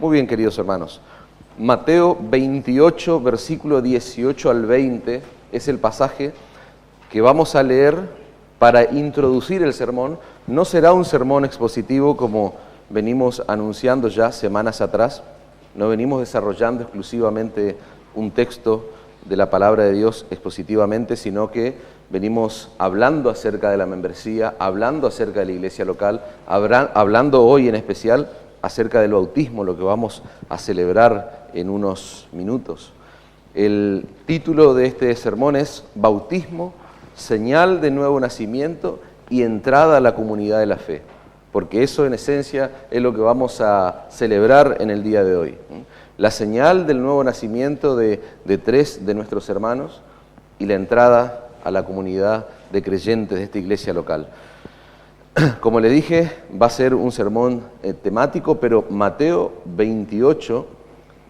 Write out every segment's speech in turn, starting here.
Muy bien, queridos hermanos. Mateo 28, versículo 18 al 20, es el pasaje que vamos a leer para introducir el sermón. No será un sermón expositivo como venimos anunciando ya semanas atrás. No venimos desarrollando exclusivamente un texto de la palabra de Dios expositivamente, sino que venimos hablando acerca de la membresía, hablando acerca de la iglesia local, hablando hoy en especial acerca del bautismo, lo que vamos a celebrar en unos minutos. El título de este sermón es Bautismo, señal de nuevo nacimiento y entrada a la comunidad de la fe, porque eso en esencia es lo que vamos a celebrar en el día de hoy. La señal del nuevo nacimiento de tres de nuestros hermanos y la entrada a la comunidad de creyentes de esta iglesia local. Como le dije, va a ser un sermón temático, pero Mateo 28,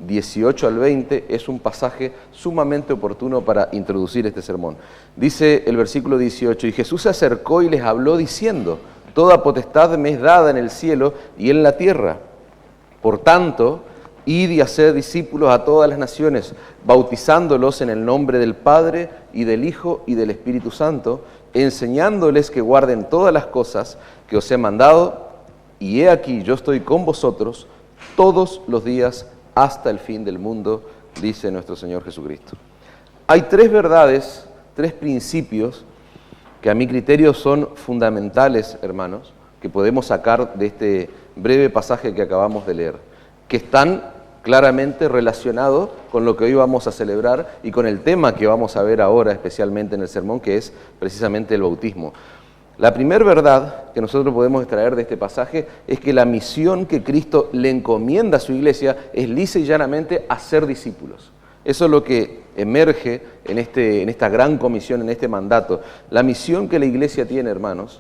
18 al 20 es un pasaje sumamente oportuno para introducir este sermón. Dice el versículo 18, y Jesús se acercó y les habló diciendo, toda potestad me es dada en el cielo y en la tierra. Por tanto, id y haced discípulos a todas las naciones, bautizándolos en el nombre del Padre y del Hijo y del Espíritu Santo, enseñándoles que guarden todas las cosas que os he mandado, y he aquí, yo estoy con vosotros todos los días hasta el fin del mundo, dice nuestro Señor Jesucristo. Hay tres verdades, tres principios que a mi criterio son fundamentales, hermanos, que podemos sacar de este breve pasaje que acabamos de leer, que están claramente relacionados con lo que hoy vamos a celebrar y con el tema que vamos a ver ahora, especialmente en el sermón, que es precisamente el bautismo. La primera verdad que nosotros podemos extraer de este pasaje es que la misión que Cristo le encomienda a su iglesia es lisa y llanamente hacer discípulos. Eso es lo que emerge en esta gran comisión, en este mandato. La misión que la iglesia tiene, hermanos,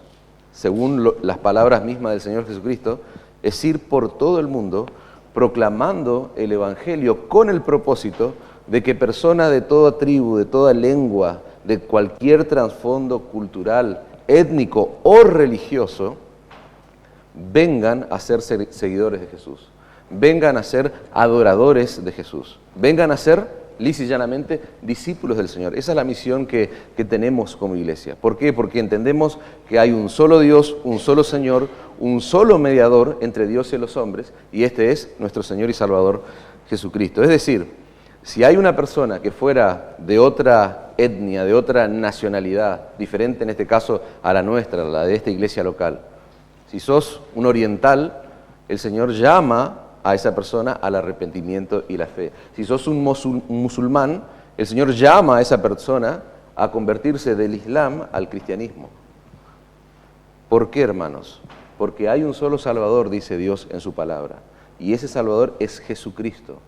según las palabras mismas del Señor Jesucristo, es ir por todo el mundo proclamando el Evangelio con el propósito de que personas de toda tribu, de toda lengua, de cualquier trasfondo cultural, étnico o religioso, vengan a ser seguidores de Jesús, vengan a ser adoradores de Jesús, vengan a ser lisa y llanamente discípulos del Señor. Esa es la misión que tenemos como iglesia. ¿Por qué? Porque entendemos que hay un solo Dios, un solo Señor, un solo mediador entre Dios y los hombres, y este es nuestro Señor y Salvador Jesucristo. Es decir, si hay una persona que fuera de otra etnia, de otra nacionalidad, diferente en este caso a la nuestra, la de esta iglesia local, si sos un oriental, el Señor llama a esa persona al arrepentimiento y la fe. Si sos un musulmán, el Señor llama a esa persona a convertirse del Islam al cristianismo. ¿Por qué, hermanos? Porque hay un solo Salvador, dice Dios en su palabra, y ese Salvador es Jesucristo.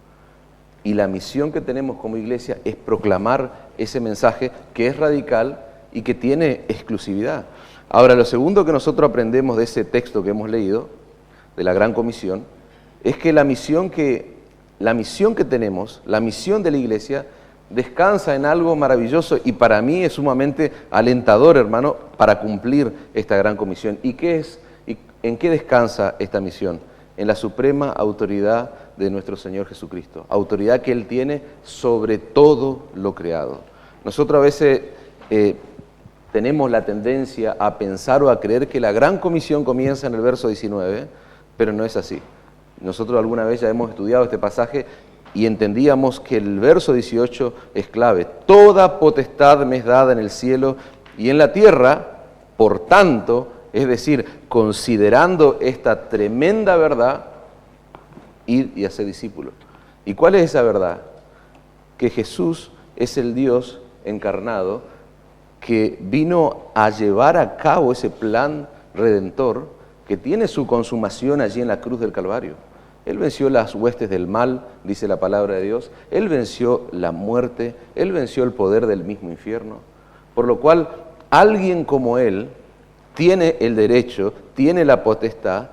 Y la misión que tenemos como iglesia es proclamar ese mensaje que es radical y que tiene exclusividad. Ahora, lo segundo que nosotros aprendemos de ese texto que hemos leído, de la Gran Comisión, es que la misión que tenemos, la misión de la iglesia, descansa en algo maravilloso y para mí es sumamente alentador, hermano, para cumplir esta gran comisión. ¿Y qué es? ¿En qué descansa esta misión? En la suprema autoridad de nuestro Señor Jesucristo, autoridad que Él tiene sobre todo lo creado. Nosotros a veces tenemos la tendencia a pensar o a creer que la gran comisión comienza en el verso 19, pero no es así. Nosotros alguna vez ya hemos estudiado este pasaje y entendíamos que el verso 18 es clave. Toda potestad me es dada en el cielo y en la tierra, por tanto, es decir, considerando esta tremenda verdad, id y hacer discípulos. ¿Y cuál es esa verdad? Que Jesús es el Dios encarnado que vino a llevar a cabo ese plan redentor que tiene su consumación allí en la cruz del Calvario. Él venció las huestes del mal, dice la palabra de Dios. Él venció la muerte, Él venció el poder del mismo infierno. Por lo cual, alguien como Él tiene el derecho, tiene la potestad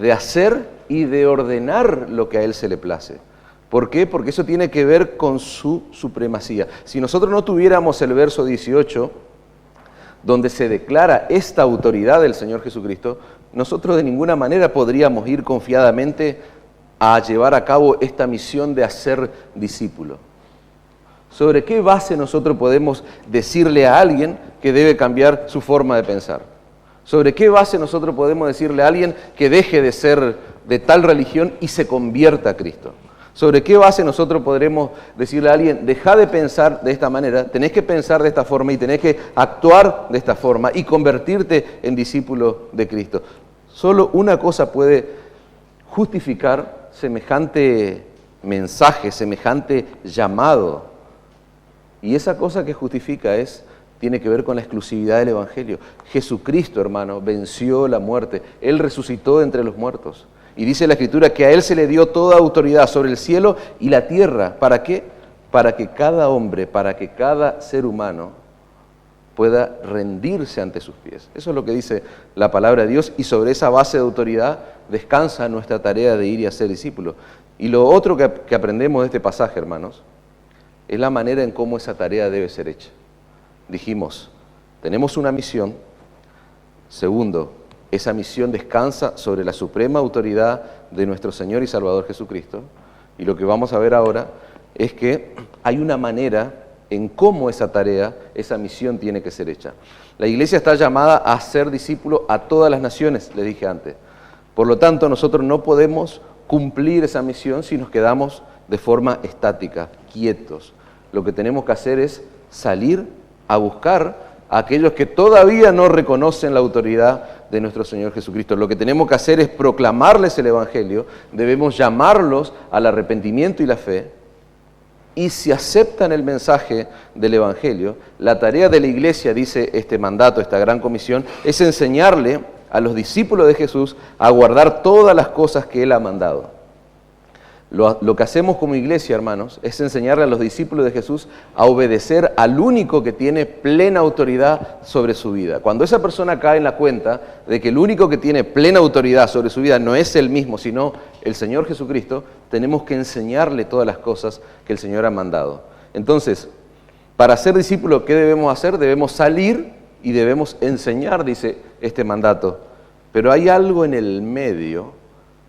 de hacer y de ordenar lo que a Él se le place. ¿Por qué? Porque eso tiene que ver con su supremacía. Si nosotros no tuviéramos el verso 18, donde se declara esta autoridad del Señor Jesucristo, nosotros de ninguna manera podríamos ir confiadamente a llevar a cabo esta misión de hacer discípulo? ¿Sobre qué base nosotros podemos decirle a alguien que debe cambiar su forma de pensar? ¿Sobre qué base nosotros podemos decirle a alguien que deje de ser de tal religión y se convierta a Cristo? ¿Sobre qué base nosotros podremos decirle a alguien, deja de pensar de esta manera, tenés que pensar de esta forma y tenés que actuar de esta forma y convertirte en discípulo de Cristo? Solo una cosa puede justificar semejante mensaje, semejante llamado. Y esa cosa que justifica tiene que ver con la exclusividad del Evangelio. Jesucristo, hermano, venció la muerte. Él resucitó entre los muertos. Y dice la Escritura que a Él se le dio toda autoridad sobre el cielo y la tierra. ¿Para qué? Para que cada hombre, para que cada ser humano pueda rendirse ante sus pies. Eso es lo que dice la palabra de Dios, y sobre esa base de autoridad descansa nuestra tarea de ir y hacer discípulos. Y lo otro que aprendemos de este pasaje, hermanos, es la manera en cómo esa tarea debe ser hecha. Dijimos, tenemos una misión. Segundo, esa misión descansa sobre la suprema autoridad de nuestro Señor y Salvador Jesucristo. Y lo que vamos a ver ahora es que hay una manera en cómo esa tarea, esa misión tiene que ser hecha. La iglesia está llamada a ser discípulo a todas las naciones, les dije antes. Por lo tanto, nosotros no podemos cumplir esa misión si nos quedamos de forma estática, quietos. Lo que tenemos que hacer es salir a buscar a aquellos que todavía no reconocen la autoridad de nuestro Señor Jesucristo. Lo que tenemos que hacer es proclamarles el Evangelio, debemos llamarlos al arrepentimiento y la fe, y si aceptan el mensaje del Evangelio, la tarea de la iglesia, dice este mandato, esta gran comisión, es enseñarle a los discípulos de Jesús a guardar todas las cosas que Él ha mandado. Lo que hacemos como iglesia, hermanos, es enseñarle a los discípulos de Jesús a obedecer al único que tiene plena autoridad sobre su vida. Cuando esa persona cae en la cuenta de que el único que tiene plena autoridad sobre su vida no es él mismo, sino el Señor Jesucristo, tenemos que enseñarle todas las cosas que el Señor ha mandado. Entonces, para ser discípulos, ¿qué debemos hacer? Debemos salir y debemos enseñar, dice este mandato. Pero hay algo en el medio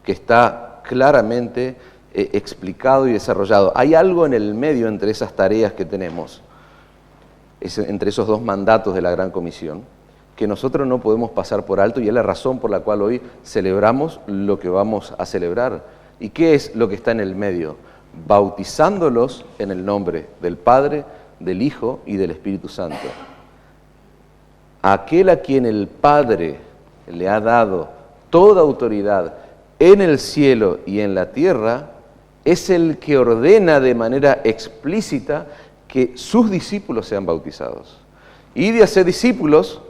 que está claramente explicado y desarrollado. Hay algo en el medio entre esas tareas que tenemos, entre esos dos mandatos de la Gran Comisión, que nosotros no podemos pasar por alto, y es la razón por la cual hoy celebramos lo que vamos a celebrar. ¿Y qué es lo que está en el medio? Bautizándolos en el nombre del Padre, del Hijo y del Espíritu Santo. Aquel a quien el Padre le ha dado toda autoridad en el cielo y en la tierra, es el que ordena de manera explícita que sus discípulos sean bautizados. Y de hacer discípulos,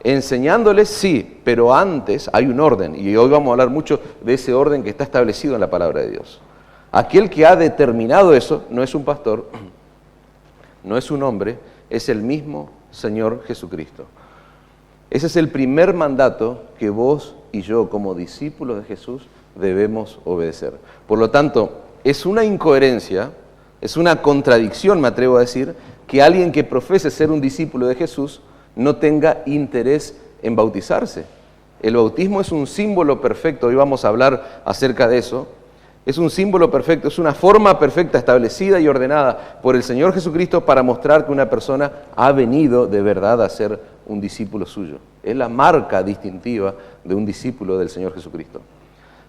enseñándoles, sí, pero antes hay un orden, y hoy vamos a hablar mucho de ese orden que está establecido en la palabra de Dios. Aquel que ha determinado eso no es un pastor, no es un hombre, es el mismo Señor Jesucristo. Ese es el primer mandato que vos y yo, como discípulos de Jesús, debemos obedecer. Por lo tanto, es una incoherencia, es una contradicción, me atrevo a decir, que alguien que profese ser un discípulo de Jesús no tenga interés en bautizarse. El bautismo es un símbolo perfecto, hoy vamos a hablar acerca de eso. Es un símbolo perfecto, es una forma perfecta establecida y ordenada por el Señor Jesucristo para mostrar que una persona ha venido de verdad a ser un discípulo suyo. Es la marca distintiva de un discípulo del Señor Jesucristo.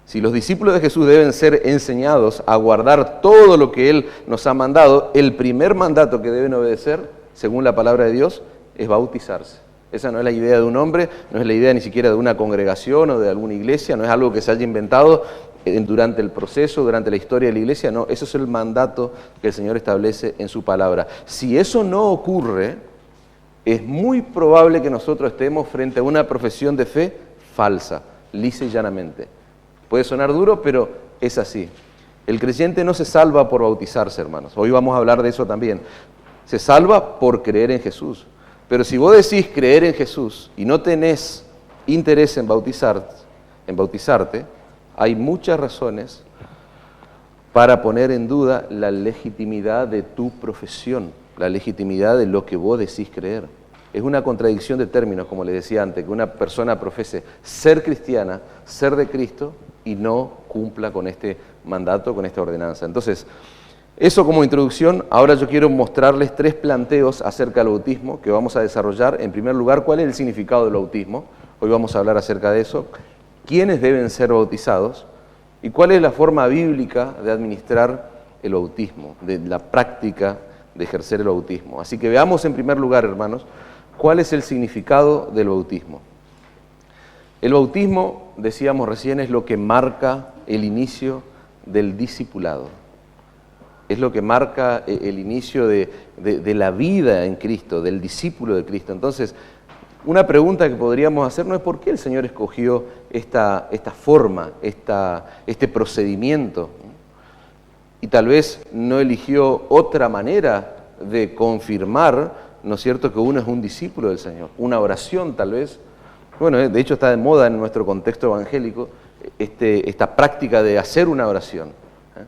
Si los discípulos de Jesús deben ser enseñados a guardar todo lo que Él nos ha mandado, el primer mandato que deben obedecer, según la palabra de Dios, es bautizarse. Esa no es la idea de un hombre, no es la idea ni siquiera de una congregación o de alguna iglesia, no es algo que se haya inventado durante el proceso, durante la historia de la iglesia, no, eso es el mandato que el Señor establece en su palabra. Si eso no ocurre, es muy probable que nosotros estemos frente a una profesión de fe falsa, lisa y llanamente. Puede sonar duro, pero es así. El creyente no se salva por bautizarse, hermanos. Hoy vamos a hablar de eso también. Se salva por creer en Jesús. Pero si vos decís creer en Jesús y no tenés interés en bautizarte, hay muchas razones para poner en duda la legitimidad de tu profesión, la legitimidad de lo que vos decís creer. Es una contradicción de términos, como les decía antes, que una persona profese ser cristiana, ser de Cristo, y no cumpla con este mandato, con esta ordenanza. Entonces, eso como introducción. Ahora yo quiero mostrarles 3 planteos acerca del bautismo que vamos a desarrollar. En primer lugar, ¿cuál es el significado del bautismo? Hoy vamos a hablar acerca de eso. ¿Quiénes deben ser bautizados? ¿Y cuál es la forma bíblica de administrar el bautismo, de la práctica de ejercer el bautismo? Así que veamos en primer lugar, hermanos, cuál es el significado del bautismo. El bautismo, decíamos recién, es lo que marca el inicio del discipulado. Es lo que marca el inicio de la vida en Cristo, del discípulo de Cristo. Entonces, una pregunta que podríamos hacernos es ¿por qué el Señor escogió esta forma, este procedimiento? Y tal vez no eligió otra manera de confirmar, ¿no es cierto?, que uno es un discípulo del Señor. Una oración tal vez. Bueno, de hecho está de moda en nuestro contexto evangélico esta práctica de hacer una oración.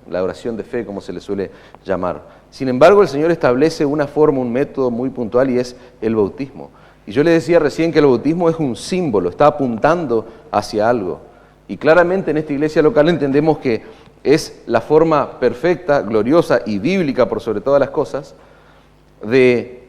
La oración de fe, como se le suele llamar. Sin embargo, el Señor establece una forma, un método muy puntual y es el bautismo. Y yo le decía recién que el bautismo es un símbolo, está apuntando hacia algo. Y claramente en esta iglesia local entendemos que es la forma perfecta, gloriosa y bíblica por sobre todas las cosas de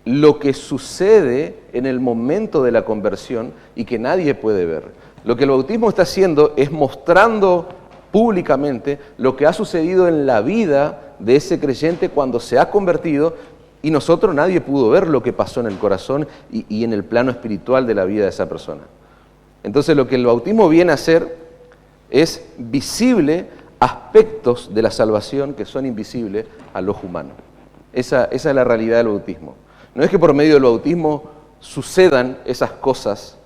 lo que sucede en el momento de la conversión y que nadie puede ver. Lo que el bautismo está haciendo es mostrando públicamente lo que ha sucedido en la vida de ese creyente cuando se ha convertido y nosotros nadie pudo ver lo que pasó en el corazón y en el plano espiritual de la vida de esa persona. Entonces lo que el bautismo viene a hacer es visible aspectos de la salvación que son invisibles al ojo humano. Esa es la realidad del bautismo. No es que por medio del bautismo sucedan esas cosas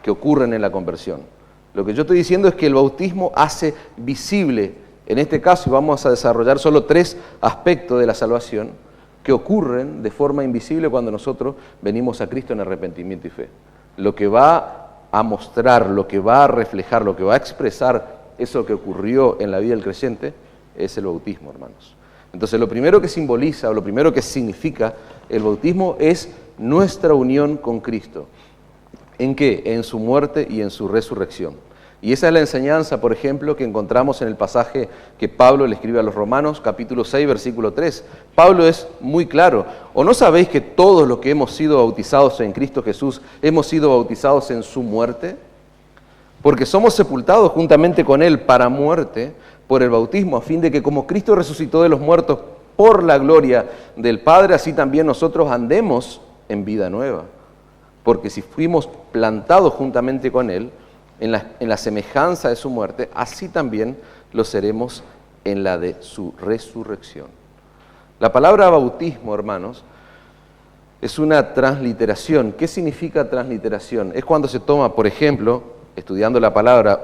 que ocurren en la conversión. Lo que yo estoy diciendo es que el bautismo hace visible, en este caso, y vamos a desarrollar solo 3 aspectos de la salvación que ocurren de forma invisible cuando nosotros venimos a Cristo en arrepentimiento y fe. Lo que va a mostrar, lo que va a reflejar, lo que va a expresar eso que ocurrió en la vida del creyente es el bautismo, hermanos. Entonces, lo primero que simboliza o lo primero que significa el bautismo es nuestra unión con Cristo. ¿En qué? En su muerte y en su resurrección. Y esa es la enseñanza, por ejemplo, que encontramos en el pasaje que Pablo le escribe a los Romanos, capítulo 6, versículo 3. Pablo es muy claro. ¿O no sabéis que todos los que hemos sido bautizados en Cristo Jesús hemos sido bautizados en su muerte? Porque somos sepultados juntamente con Él para muerte por el bautismo, a fin de que como Cristo resucitó de los muertos por la gloria del Padre, así también nosotros andemos en vida nueva. Porque si fuimos plantados juntamente con Él, en la semejanza de su muerte, así también lo seremos en la de su resurrección. La palabra bautismo, hermanos, es una transliteración. ¿Qué significa transliteración? Es cuando se toma, por ejemplo, estudiando la palabra,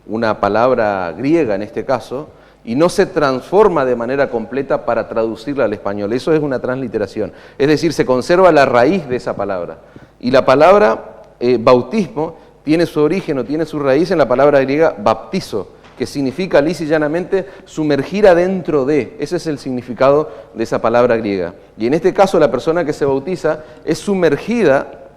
una palabra griega en este caso, y no se transforma de manera completa para traducirla al español. Eso es una transliteración. Es decir, se conserva la raíz de esa palabra. Y la palabra bautismo tiene su origen o tiene su raíz en la palabra griega baptizo, que significa lisa y llanamente sumergir adentro de. Ese es el significado de esa palabra griega. Y en este caso la persona que se bautiza es sumergida,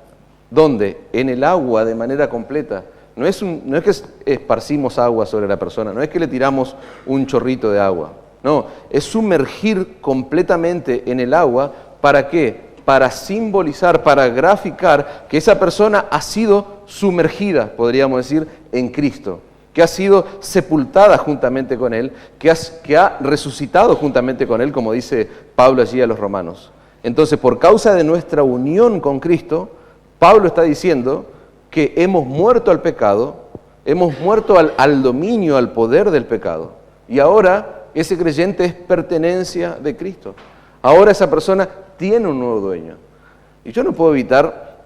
¿dónde? En el agua de manera completa. No es que esparcimos agua sobre la persona, no es que le tiramos un chorrito de agua. No, es sumergir completamente en el agua. ¿Para qué? Para simbolizar, para graficar que esa persona ha sido sumergida, podríamos decir, en Cristo, que ha sido sepultada juntamente con Él, que ha resucitado juntamente con Él, como dice Pablo allí a los romanos. Entonces, por causa de nuestra unión con Cristo, Pablo está diciendo que hemos muerto al pecado, hemos muerto al dominio, al poder del pecado. Y ahora ese creyente es pertenencia de Cristo. Ahora esa persona tiene un nuevo dueño. Y yo no puedo evitar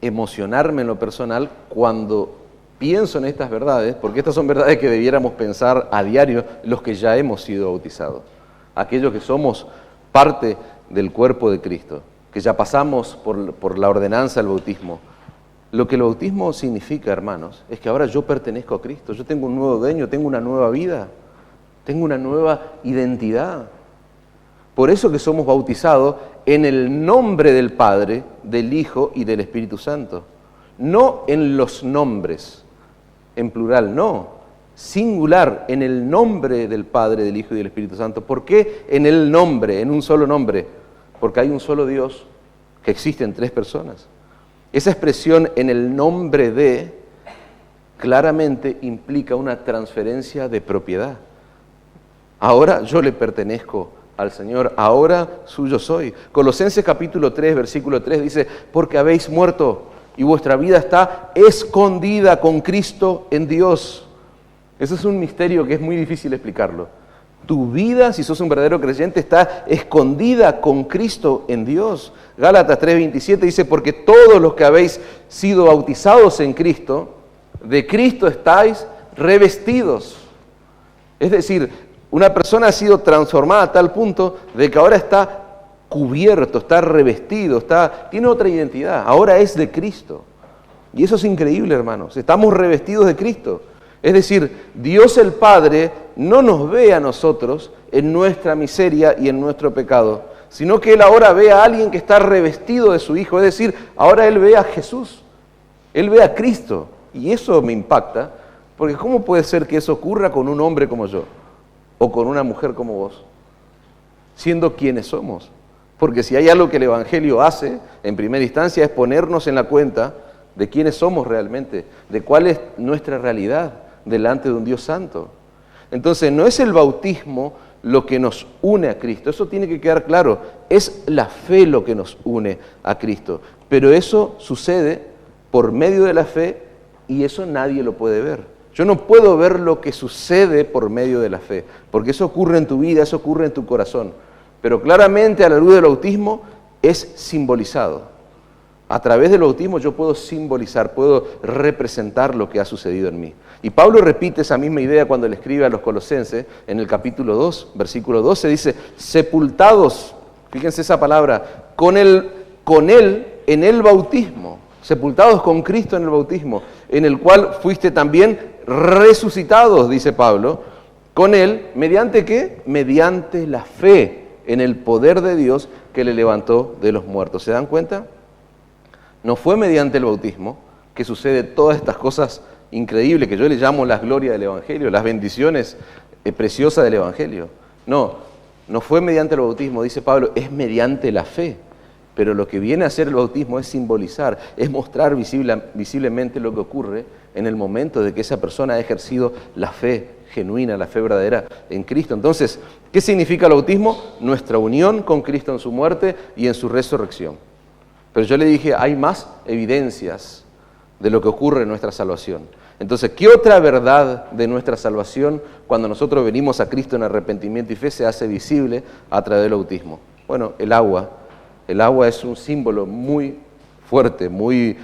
emocionarme en lo personal cuando pienso en estas verdades, porque estas son verdades que debiéramos pensar a diario los que ya hemos sido bautizados. Aquellos que somos parte del cuerpo de Cristo, que ya pasamos por la ordenanza del bautismo. Lo que el bautismo significa, hermanos, es que ahora yo pertenezco a Cristo, yo tengo un nuevo dueño, tengo una nueva vida, tengo una nueva identidad. Por eso que somos bautizados en el nombre del Padre, del Hijo y del Espíritu Santo. No en los nombres, en plural, no. singular, en el nombre del Padre, del Hijo y del Espíritu Santo. ¿Por qué en el nombre, en un solo nombre? Porque hay un solo Dios que existe en tres personas. Esa expresión en el nombre de claramente implica una transferencia de propiedad. Ahora yo le pertenezco al Señor, ahora suyo soy. Colosenses capítulo 3, versículo 3 dice, porque habéis muerto y vuestra vida está escondida con Cristo en Dios. Eso es un misterio que es muy difícil explicarlo. Tu vida, si sos un verdadero creyente, está escondida con Cristo en Dios. Gálatas 3:27 dice, porque todos los que habéis sido bautizados en Cristo, de Cristo estáis revestidos. Es decir, una persona ha sido transformada a tal punto de que ahora está cubierto, está revestido, tiene otra identidad, ahora es de Cristo. Y eso es increíble, hermanos, estamos revestidos de Cristo. Es decir, Dios el Padre no nos ve a nosotros en nuestra miseria y en nuestro pecado, sino que Él ahora ve a alguien que está revestido de su Hijo, es decir, ahora Él ve a Jesús, Él ve a Cristo. Y eso me impacta, porque ¿cómo puede ser que eso ocurra con un hombre como yo? O con una mujer como vos, siendo quienes somos. Porque si hay algo que el Evangelio hace, en primera instancia, es ponernos en la cuenta de quiénes somos realmente, de cuál es nuestra realidad delante de un Dios santo. Entonces, no es el bautismo lo que nos une a Cristo, eso tiene que quedar claro, es la fe lo que nos une a Cristo. Pero eso sucede por medio de la fe y eso nadie lo puede ver. Yo no puedo ver lo que sucede por medio de la fe, porque eso ocurre en tu vida, eso ocurre en tu corazón. Pero claramente a la luz del bautismo es simbolizado. A través del bautismo yo puedo simbolizar, puedo representar lo que ha sucedido en mí. Y Pablo repite esa misma idea cuando le escribe a los Colosenses, en el capítulo 2, versículo 12, dice, sepultados, fíjense esa palabra, con él en el bautismo, sepultados con Cristo en el bautismo, en el cual fuiste también resucitados, dice Pablo, con Él, ¿mediante qué? Mediante la fe en el poder de Dios que le levantó de los muertos. ¿Se dan cuenta? No fue mediante el bautismo que sucede todas estas cosas increíbles que yo le llamo las glorias del Evangelio, las bendiciones preciosas del Evangelio. No fue mediante el bautismo, dice Pablo, es mediante la fe. Pero lo que viene a hacer el bautismo es simbolizar, es mostrar visiblemente lo que ocurre en el momento de que esa persona ha ejercido la fe genuina, la fe verdadera en Cristo. Entonces, ¿qué significa el bautismo? Nuestra unión con Cristo en su muerte y en su resurrección. Pero yo le dije, hay más evidencias de lo que ocurre en nuestra salvación. Entonces, ¿qué otra verdad de nuestra salvación cuando nosotros venimos a Cristo en arrepentimiento y fe se hace visible a través del bautismo? Bueno, el agua. El agua es un símbolo muy fuerte, muy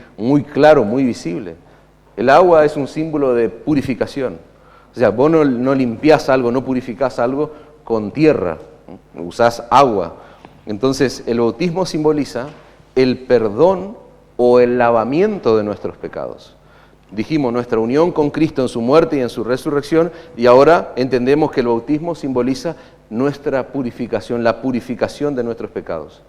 claro, muy visible. El agua es un símbolo de purificación. O sea, vos no limpiás algo, no purificás algo con tierra, usás agua. Entonces, el bautismo simboliza el perdón o el lavamiento de nuestros pecados. Dijimos nuestra unión con Cristo en su muerte y en su resurrección, y ahora entendemos que el bautismo simboliza nuestra purificación, la purificación de nuestros pecados.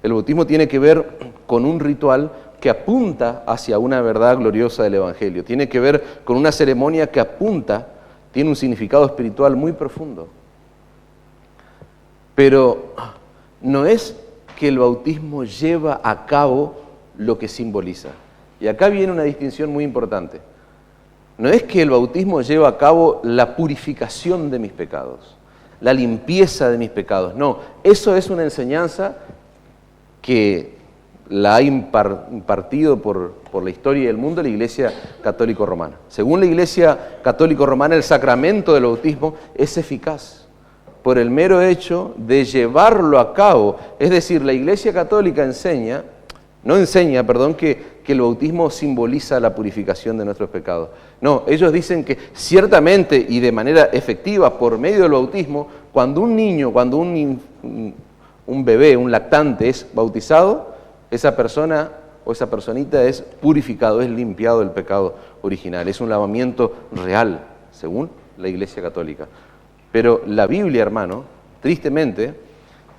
El bautismo tiene que ver con un ritual que apunta hacia una verdad gloriosa del Evangelio. Tiene que ver con una ceremonia que apunta, tiene un significado espiritual muy profundo. Pero no es que el bautismo lleva a cabo lo que simboliza. Y acá viene una distinción muy importante. No es que el bautismo lleva a cabo la purificación de mis pecados, la limpieza de mis pecados. No, eso es una enseñanza que la ha impartido por la historia del mundo la Iglesia Católica Romana. Según la Iglesia Católica Romana, el sacramento del bautismo es eficaz por el mero hecho de llevarlo a cabo. Es decir, la Iglesia Católica enseña que el bautismo simboliza la purificación de nuestros pecados. No, ellos dicen que ciertamente y de manera efectiva, por medio del bautismo, cuando un niño, cuando un bebé, un lactante es bautizado, esa persona o esa personita es purificado, es limpiado del pecado original. Es un lavamiento real, según la Iglesia Católica. Pero la Biblia, hermano, tristemente,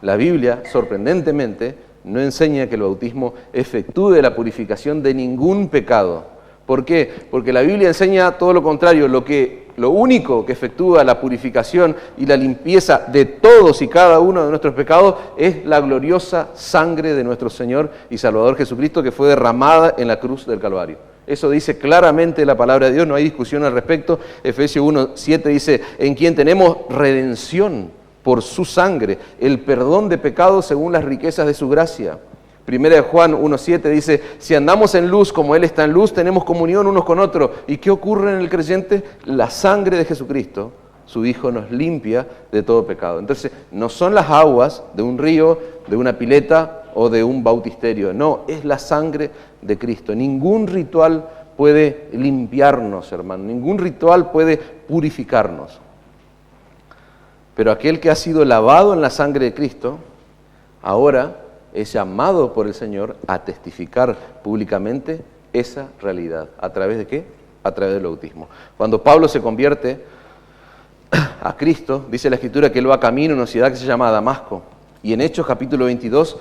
la Biblia, sorprendentemente, no enseña que el bautismo efectúe la purificación de ningún pecado, ¿Por qué? Porque la Biblia enseña todo lo contrario. Lo único que efectúa la purificación y la limpieza de todos y cada uno de nuestros pecados es la gloriosa sangre de nuestro Señor y Salvador Jesucristo, que fue derramada en la cruz del Calvario. Eso dice claramente la palabra de Dios, no hay discusión al respecto. Efesios 1:7 dice, en quien tenemos redención por su sangre, el perdón de pecados según las riquezas de su gracia. Primera de Juan 1:7 dice, si andamos en luz como Él está en luz, tenemos comunión unos con otros. ¿Y qué ocurre en el creyente? La sangre de Jesucristo, su Hijo, nos limpia de todo pecado. Entonces, no son las aguas de un río, de una pileta o de un bautisterio. No, es la sangre de Cristo. Ningún ritual puede limpiarnos, hermano. Ningún ritual puede purificarnos. Pero aquel que ha sido lavado en la sangre de Cristo, ahora es llamado por el Señor a testificar públicamente esa realidad. ¿A través de qué? A través del bautismo. Cuando Pablo se convierte a Cristo, dice la Escritura que él va camino a una ciudad que se llama Damasco. Y en Hechos capítulo 22,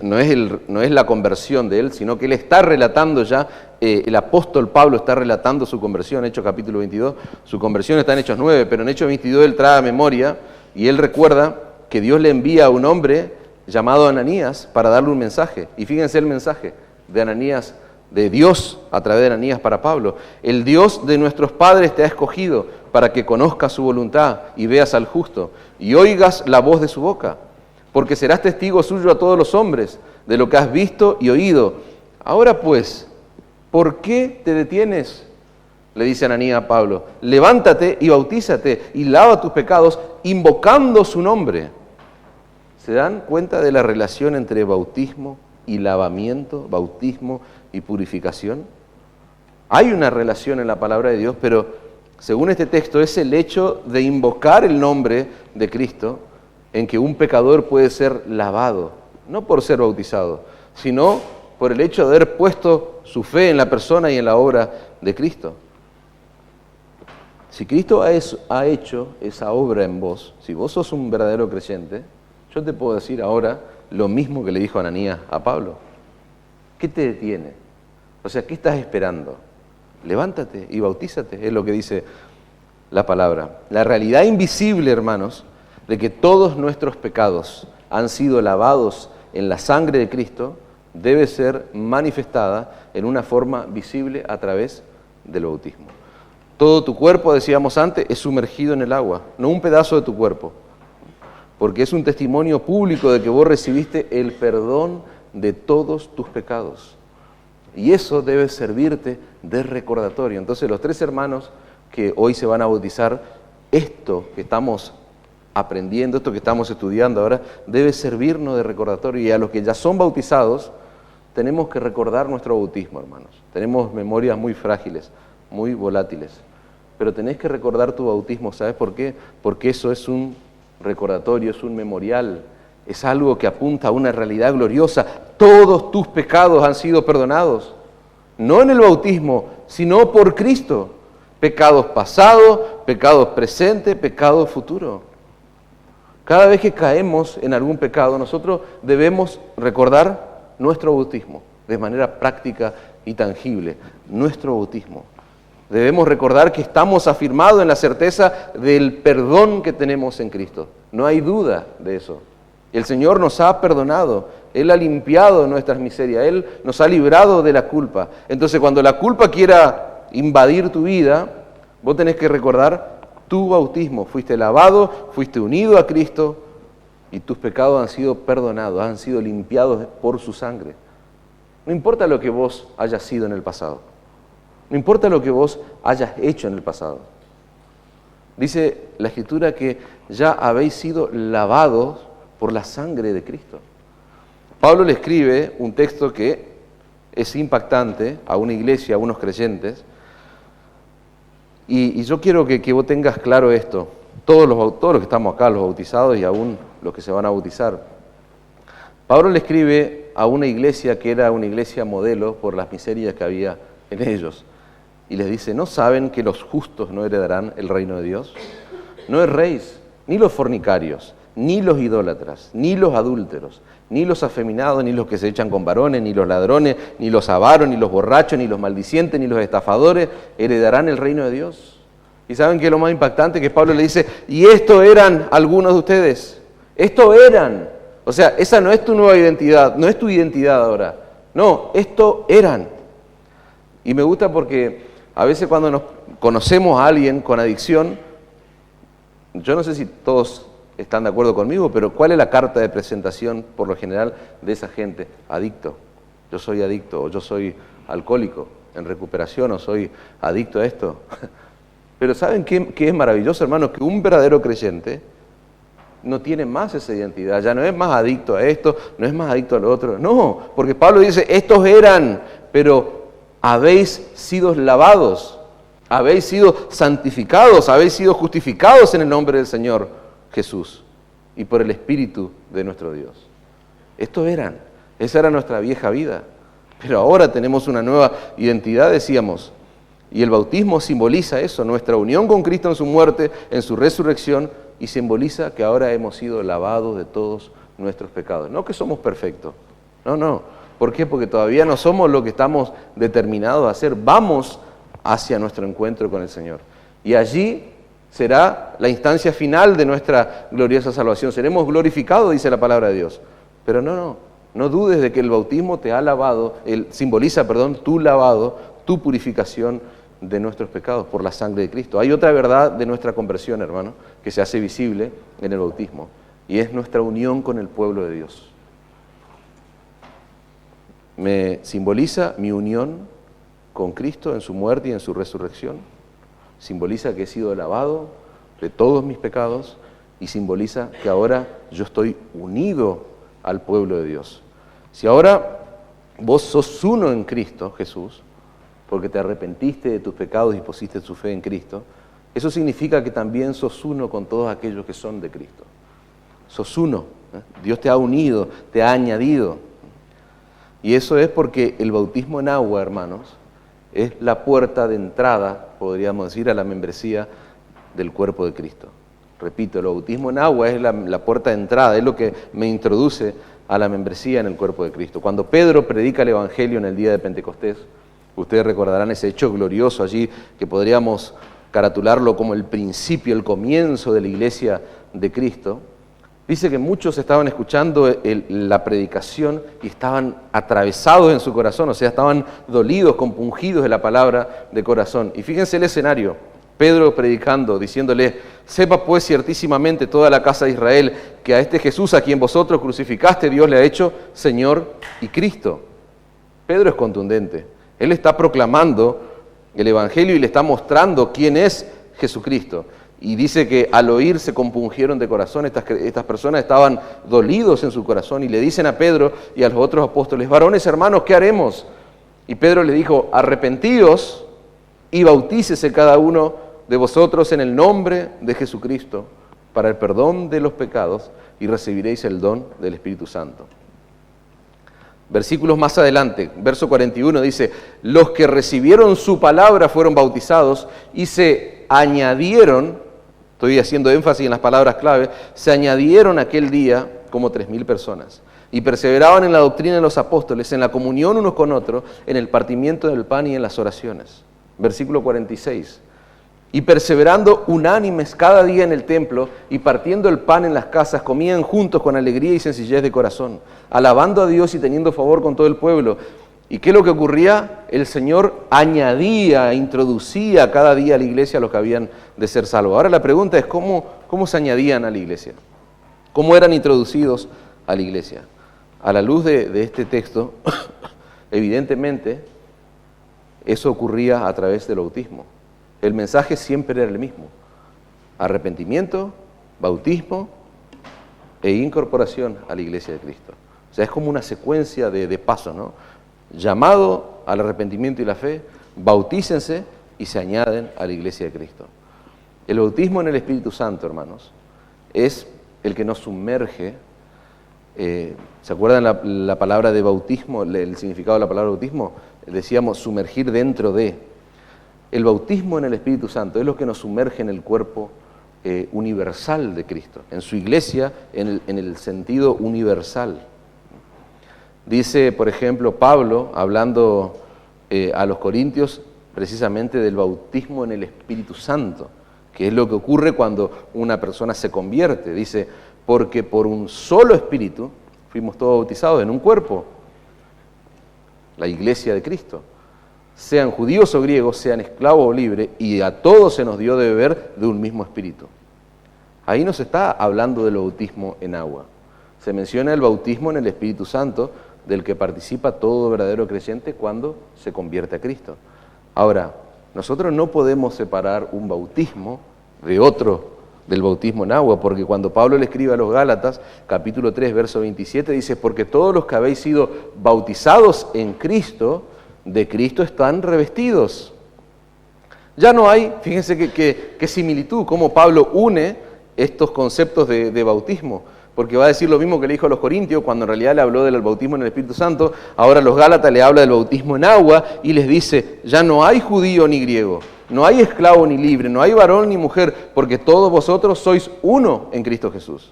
no es la conversión de él, sino que él está relatando ya, el apóstol Pablo está relatando su conversión, Hechos capítulo 22. Su conversión está en Hechos 9, pero en Hechos 22 él trae a memoria y él recuerda que Dios le envía a un hombre llamado Ananías para darle un mensaje. Y fíjense el mensaje de Ananías, de Dios a través de Ananías para Pablo. El Dios de nuestros padres te ha escogido para que conozcas su voluntad y veas al justo y oigas la voz de su boca, porque serás testigo suyo a todos los hombres de lo que has visto y oído. Ahora pues, ¿por qué te detienes? Le dice Ananías a Pablo. Levántate y bautízate y lava tus pecados invocando su nombre. ¿Se dan cuenta de la relación entre bautismo y lavamiento, bautismo y purificación? Hay una relación en la palabra de Dios, pero según este texto es el hecho de invocar el nombre de Cristo en que un pecador puede ser lavado, no por ser bautizado, sino por el hecho de haber puesto su fe en la persona y en la obra de Cristo. Si Cristo ha hecho esa obra en vos, si vos sos un verdadero creyente, yo te puedo decir ahora lo mismo que le dijo Ananías a Pablo. ¿Qué te detiene? O sea, ¿qué estás esperando? Levántate y bautízate, es lo que dice la palabra. La realidad invisible, hermanos, de que todos nuestros pecados han sido lavados en la sangre de Cristo, debe ser manifestada en una forma visible a través del bautismo. Todo tu cuerpo, decíamos antes, es sumergido en el agua, no un pedazo de tu cuerpo, porque es un testimonio público de que vos recibiste el perdón de todos tus pecados. Y eso debe servirte de recordatorio. Entonces los tres hermanos que hoy se van a bautizar, esto que estamos aprendiendo, esto que estamos estudiando ahora, debe servirnos de recordatorio. Y a los que ya son bautizados, tenemos que recordar nuestro bautismo, hermanos. Tenemos memorias muy frágiles, muy volátiles. Pero tenés que recordar tu bautismo, ¿sabes por qué? Porque eso es un recordatorio, es un memorial, es algo que apunta a una realidad gloriosa. Todos tus pecados han sido perdonados, no en el bautismo, sino por Cristo. Pecados pasados, pecados presentes, pecados futuros. Cada vez que caemos en algún pecado, nosotros debemos recordar nuestro bautismo de manera práctica y tangible, nuestro bautismo. Debemos recordar que estamos afirmados en la certeza del perdón que tenemos en Cristo. No hay duda de eso. El Señor nos ha perdonado, Él ha limpiado nuestras miserias, Él nos ha librado de la culpa. Entonces, cuando la culpa quiera invadir tu vida, vos tenés que recordar tu bautismo. Fuiste lavado, fuiste unido a Cristo y tus pecados han sido perdonados, han sido limpiados por su sangre. No importa lo que vos hayas sido en el pasado. No importa lo que vos hayas hecho en el pasado. Dice la Escritura que ya habéis sido lavados por la sangre de Cristo. Pablo le escribe un texto que es impactante a una iglesia, a unos creyentes, y yo quiero que vos tengas claro esto, todos los que estamos acá, los bautizados y aún los que se van a bautizar. Pablo le escribe a una iglesia que era una iglesia modelo por las miserias que había en ellos. Y les dice, ¿no saben que los justos no heredarán el reino de Dios? No erréis, ni los fornicarios, ni los idólatras, ni los adúlteros, ni los afeminados, ni los que se echan con varones, ni los ladrones, ni los avaros, ni los borrachos, ni los maldicientes, ni los estafadores heredarán el reino de Dios. ¿Y saben qué es lo más impactante? Que Pablo le dice, y esto eran algunos de ustedes. Esto eran. O sea, esa no es tu nueva identidad, no es tu identidad ahora. No, esto eran. Y me gusta porque a veces cuando nos conocemos a alguien con adicción, yo no sé si todos están de acuerdo conmigo, pero ¿cuál es la carta de presentación por lo general de esa gente? Adicto. Yo soy adicto, o yo soy alcohólico en recuperación, o soy adicto a esto. Pero ¿saben qué es maravilloso, hermano? Que un verdadero creyente no tiene más esa identidad, ya no es más adicto a esto, no es más adicto a lo otro. No, porque Pablo dice, estos eran, pero habéis sido lavados, habéis sido santificados, habéis sido justificados en el nombre del Señor Jesús y por el Espíritu de nuestro Dios. Estos eran, esa era nuestra vieja vida, pero ahora tenemos una nueva identidad, decíamos. Y el bautismo simboliza eso, nuestra unión con Cristo en su muerte, en su resurrección, y simboliza que ahora hemos sido lavados de todos nuestros pecados. No que somos perfectos, no. ¿Por qué? Porque todavía no somos lo que estamos determinados a hacer. Vamos hacia nuestro encuentro con el Señor. Y allí será la instancia final de nuestra gloriosa salvación. Seremos glorificados, dice la palabra de Dios. Pero no dudes de que el bautismo te ha lavado, simboliza tu lavado, tu purificación de nuestros pecados por la sangre de Cristo. Hay otra verdad de nuestra conversión, hermano, que se hace visible en el bautismo, y es nuestra unión con el pueblo de Dios. Me simboliza mi unión con Cristo en su muerte y en su resurrección. Simboliza que he sido lavado de todos mis pecados y simboliza que ahora yo estoy unido al pueblo de Dios. Si ahora vos sos uno en Cristo Jesús, porque te arrepentiste de tus pecados y pusiste tu fe en Cristo, eso significa que también sos uno con todos aquellos que son de Cristo. Sos uno. Dios te ha unido, te ha añadido. Y eso es porque el bautismo en agua, hermanos, es la puerta de entrada, podríamos decir, a la membresía del cuerpo de Cristo. Repito, el bautismo en agua es la puerta de entrada, es lo que me introduce a la membresía en el cuerpo de Cristo. Cuando Pedro predica el Evangelio en el día de Pentecostés, ustedes recordarán ese hecho glorioso allí, que podríamos caratularlo como el principio, el comienzo de la iglesia de Cristo. Dice que muchos estaban escuchando la predicación y estaban atravesados en su corazón, o sea, estaban dolidos, compungidos de la palabra de corazón. Y fíjense el escenario, Pedro predicando, diciéndole, sepa pues ciertísimamente toda la casa de Israel, que a este Jesús a quien vosotros crucificaste, Dios le ha hecho Señor y Cristo. Pedro es contundente. Él está proclamando el Evangelio y le está mostrando quién es Jesucristo. Y dice que al oír se compungieron de corazón, estas personas estaban dolidos en su corazón y le dicen a Pedro y a los otros apóstoles, varones hermanos, ¿qué haremos? Y Pedro le dijo, arrepentíos y bautícese cada uno de vosotros en el nombre de Jesucristo para el perdón de los pecados y recibiréis el don del Espíritu Santo. Versículos más adelante, verso 41 dice, los que recibieron su palabra fueron bautizados y se añadieron, estoy haciendo énfasis en las palabras clave, se añadieron aquel día como 3,000 personas y perseveraban en la doctrina de los apóstoles, en la comunión unos con otros, en el partimiento del pan y en las oraciones. Versículo 46. Y perseverando unánimes cada día en el templo y partiendo el pan en las casas, comían juntos con alegría y sencillez de corazón, alabando a Dios y teniendo favor con todo el pueblo. ¿Y qué es lo que ocurría? El Señor añadía, introducía cada día a la iglesia a los que habían de ser salvos. Ahora la pregunta es, ¿cómo se añadían a la iglesia? ¿Cómo eran introducidos a la iglesia? A la luz de este texto, evidentemente, eso ocurría a través del bautismo. El mensaje siempre era el mismo: arrepentimiento, bautismo e incorporación a la iglesia de Cristo. O sea, es como una secuencia de pasos, ¿no? Llamado al arrepentimiento y la fe, bautícense y se añaden a la iglesia de Cristo. El bautismo en el Espíritu Santo, hermanos, es el que nos sumerge. ¿Se acuerdan la palabra de bautismo, el significado de la palabra bautismo? Decíamos sumergir dentro de. El bautismo en el Espíritu Santo es lo que nos sumerge en el cuerpo universal de Cristo, en su iglesia en el sentido universal. Dice, por ejemplo, Pablo, hablando a los corintios, precisamente del bautismo en el Espíritu Santo, que es lo que ocurre cuando una persona se convierte. Dice, porque por un solo Espíritu fuimos todos bautizados en un cuerpo, la iglesia de Cristo, sean judíos o griegos, sean esclavos o libres, y a todos se nos dio de beber de un mismo Espíritu. Ahí no se está hablando del bautismo en agua, se menciona el bautismo en el Espíritu Santo, del que participa todo verdadero creyente cuando se convierte a Cristo. Ahora, nosotros no podemos separar un bautismo de otro, del bautismo en agua, porque cuando Pablo le escribe a los Gálatas, capítulo 3, verso 27, dice, porque todos los que habéis sido bautizados en Cristo, de Cristo están revestidos. Ya no hay, fíjense qué similitud, cómo Pablo une estos conceptos de bautismo, porque va a decir lo mismo que le dijo a los corintios, cuando en realidad le habló del bautismo en el Espíritu Santo. Ahora a los Gálatas le habla del bautismo en agua y les dice, ya no hay judío ni griego, no hay esclavo ni libre, no hay varón ni mujer, porque todos vosotros sois uno en Cristo Jesús.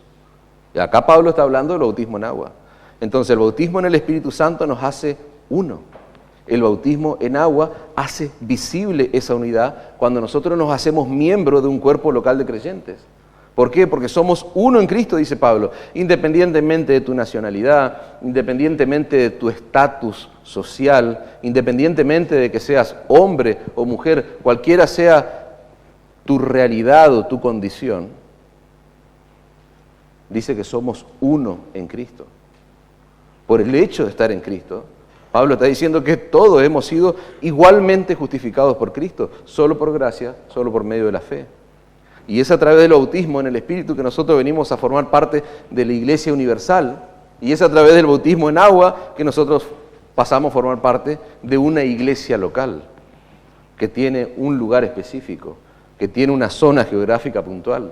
Y acá Pablo está hablando del bautismo en agua. Entonces el bautismo en el Espíritu Santo nos hace uno. El bautismo en agua hace visible esa unidad cuando nosotros nos hacemos miembros de un cuerpo local de creyentes. ¿Por qué? Porque somos uno en Cristo, dice Pablo, independientemente de tu nacionalidad, independientemente de tu estatus social, independientemente de que seas hombre o mujer, cualquiera sea tu realidad o tu condición, dice que somos uno en Cristo. Por el hecho de estar en Cristo, Pablo está diciendo que todos hemos sido igualmente justificados por Cristo, solo por gracia, solo por medio de la fe. Y es a través del bautismo en el Espíritu que nosotros venimos a formar parte de la Iglesia Universal, y es a través del bautismo en agua que nosotros pasamos a formar parte de una iglesia local, que tiene un lugar específico, que tiene una zona geográfica puntual.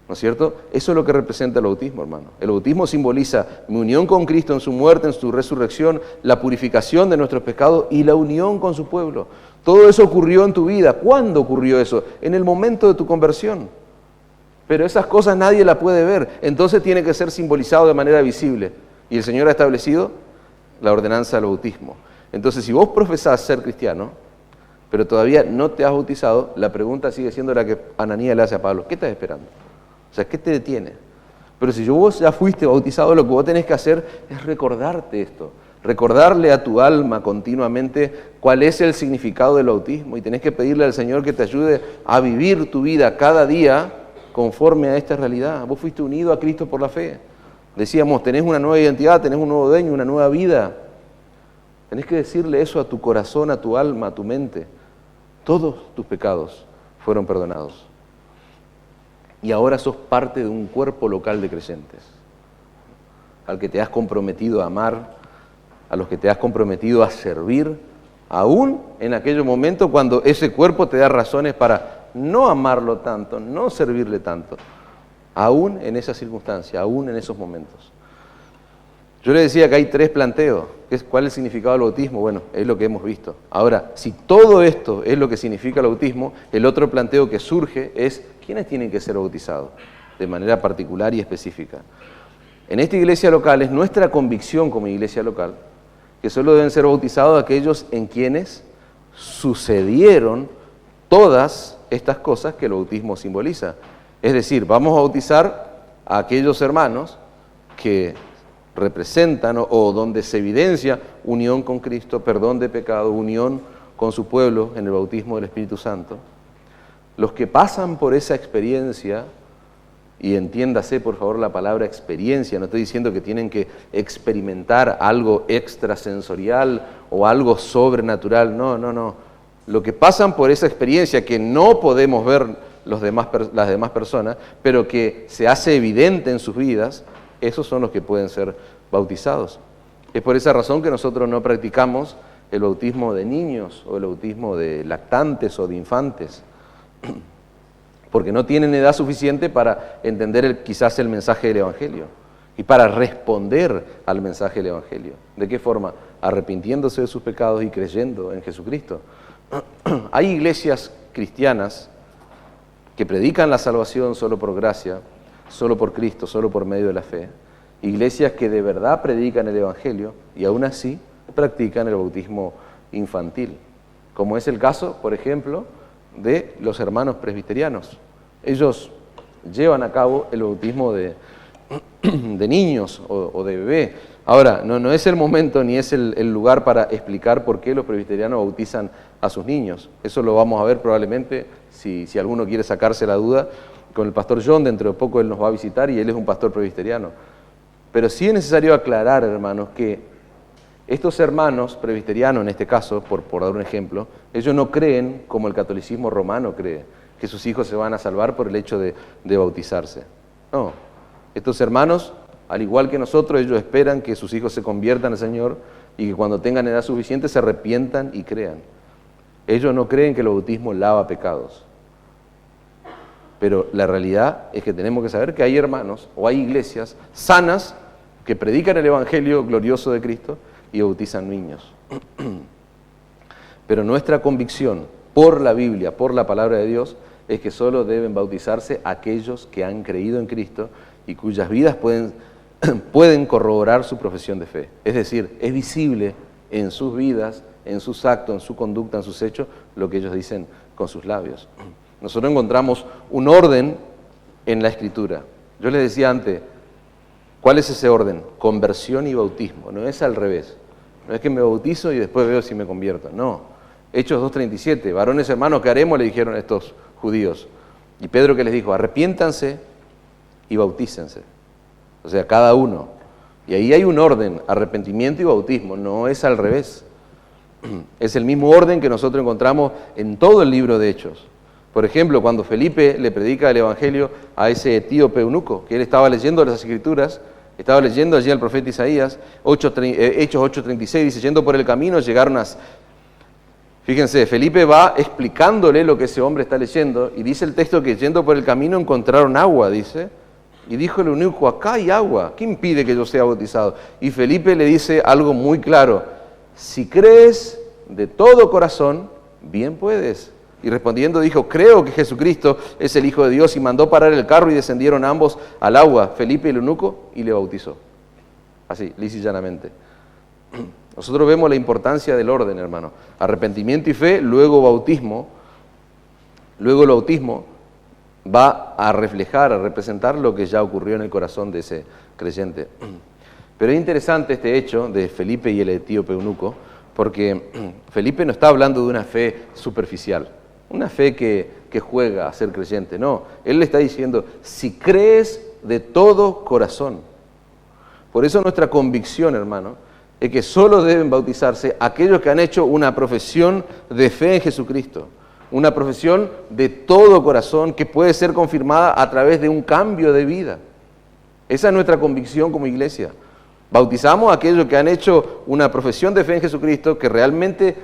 ¿No es cierto? Eso es lo que representa el bautismo, hermano. El bautismo simboliza mi unión con Cristo en su muerte, en su resurrección, la purificación de nuestros pecados y la unión con su pueblo. Todo eso ocurrió en tu vida. ¿Cuándo ocurrió eso? En el momento de tu conversión. Pero esas cosas nadie las puede ver. Entonces tiene que ser simbolizado de manera visible. Y el Señor ha establecido la ordenanza del bautismo. Entonces, si vos profesás ser cristiano, pero todavía no te has bautizado, la pregunta sigue siendo la que Ananías le hace a Pablo. ¿Qué estás esperando? O sea, ¿qué te detiene? Pero si vos ya fuiste bautizado, lo que vos tenés que hacer es recordarte esto. Recordarle a tu alma continuamente cuál es el significado del bautismo y tenés que pedirle al Señor que te ayude a vivir tu vida cada día conforme a esta realidad. Vos fuiste unido a Cristo por la fe. Decíamos, tenés una nueva identidad, tenés un nuevo dueño, una nueva vida. Tenés que decirle eso a tu corazón, a tu alma, a tu mente. Todos tus pecados fueron perdonados. Y ahora sos parte de un cuerpo local de creyentes, al que te has comprometido a amar, a los que te has comprometido a servir, aún en aquellos momentos cuando ese cuerpo te da razones para no amarlo tanto, no servirle tanto, aún en esa circunstancia, aún en esos momentos. Yo le decía que hay 3 planteos. ¿Cuál es el significado del bautismo? Bueno, es lo que hemos visto. Ahora, si todo esto es lo que significa el bautismo, el otro planteo que surge es ¿quiénes tienen que ser bautizados? De manera particular y específica. En esta iglesia local es nuestra convicción como iglesia local que solo deben ser bautizados aquellos en quienes sucedieron todas estas cosas que el bautismo simboliza. Es decir, vamos a bautizar a aquellos hermanos que representan o donde se evidencia unión con Cristo, perdón de pecado, unión con su pueblo en el bautismo del Espíritu Santo. Los que pasan por esa experiencia, y entiéndase por favor la palabra experiencia, no estoy diciendo que tienen que experimentar algo extrasensorial o algo sobrenatural, no. Lo que pasan por esa experiencia que no podemos ver las demás personas, pero que se hace evidente en sus vidas, esos son los que pueden ser bautizados. Es por esa razón que nosotros no practicamos el bautismo de niños o el bautismo de lactantes o de infantes, porque no tienen edad suficiente para entender quizás el mensaje del Evangelio y para responder al mensaje del Evangelio. ¿De qué forma? Arrepintiéndose de sus pecados y creyendo en Jesucristo. Hay iglesias cristianas que predican la salvación solo por gracia, solo por Cristo, solo por medio de la fe. Iglesias que de verdad predican el Evangelio y aún así practican el bautismo infantil, como es el caso, por ejemplo, de los hermanos presbiterianos. Ellos llevan a cabo el bautismo de niños o de bebé. Ahora, no es el momento ni es el lugar para explicar por qué los presbiterianos bautizan a sus niños. Eso lo vamos a ver probablemente, si alguno quiere sacarse la duda, con el pastor John. Dentro de poco él nos va a visitar y él es un pastor presbiteriano. Pero sí es necesario aclarar, hermanos, que estos hermanos presbiterianos, en este caso, por dar un ejemplo, ellos no creen como el catolicismo romano cree, que sus hijos se van a salvar por el hecho de bautizarse. No, estos hermanos, al igual que nosotros, ellos esperan que sus hijos se conviertan al Señor y que cuando tengan edad suficiente se arrepientan y crean. Ellos no creen que el bautismo lava pecados. Pero la realidad es que tenemos que saber que hay hermanos o hay iglesias sanas que predican el Evangelio glorioso de Cristo y bautizan niños. Pero nuestra convicción por la Biblia, por la palabra de Dios, es que solo deben bautizarse aquellos que han creído en Cristo y cuyas vidas pueden corroborar su profesión de fe. Es decir, es visible en sus vidas, en sus actos, en su conducta, en sus hechos, lo que ellos dicen con sus labios. Nosotros encontramos un orden en la Escritura. Yo les decía antes, ¿cuál es ese orden? Conversión y bautismo, no es al revés. No es que me bautizo y después veo si me convierto, no. Hechos 2:37, varones hermanos, ¿qué haremos?, le dijeron estos judíos. Y Pedro, ¿qué les dijo? Arrepiéntanse y bautícense. O sea, cada uno. Y ahí hay un orden, arrepentimiento y bautismo, no es al revés. Es el mismo orden que nosotros encontramos en todo el libro de Hechos. Por ejemplo, cuando Felipe le predica el Evangelio a ese etíope eunuco, que él estaba leyendo las Escrituras, estaba leyendo allí al profeta Isaías, Hechos 8:36, dice, yendo por el camino llegaron a... Fíjense, Felipe va explicándole lo que ese hombre está leyendo, y dice el texto que yendo por el camino encontraron agua, dice, y dijo el eunuco, acá hay agua, ¿qué impide que yo sea bautizado? Y Felipe le dice algo muy claro, si crees de todo corazón, bien puedes. Y respondiendo dijo, creo que Jesucristo es el Hijo de Dios, y mandó parar el carro y descendieron ambos al agua, Felipe y el eunuco, y le bautizó. Así, lisa y llanamente. Nosotros vemos la importancia del orden, hermano. Arrepentimiento y fe, luego bautismo. Luego el bautismo va a reflejar, a representar lo que ya ocurrió en el corazón de ese creyente. Pero es interesante este hecho de Felipe y el etíope eunuco, porque Felipe no está hablando de una fe superficial, una fe que juega a ser creyente. No, él le está diciendo, si crees de todo corazón. Por eso nuestra convicción, hermano, es que solo deben bautizarse aquellos que han hecho una profesión de fe en Jesucristo. Una profesión de todo corazón que puede ser confirmada a través de un cambio de vida. Esa es nuestra convicción como iglesia. Bautizamos a aquellos que han hecho una profesión de fe en Jesucristo, que realmente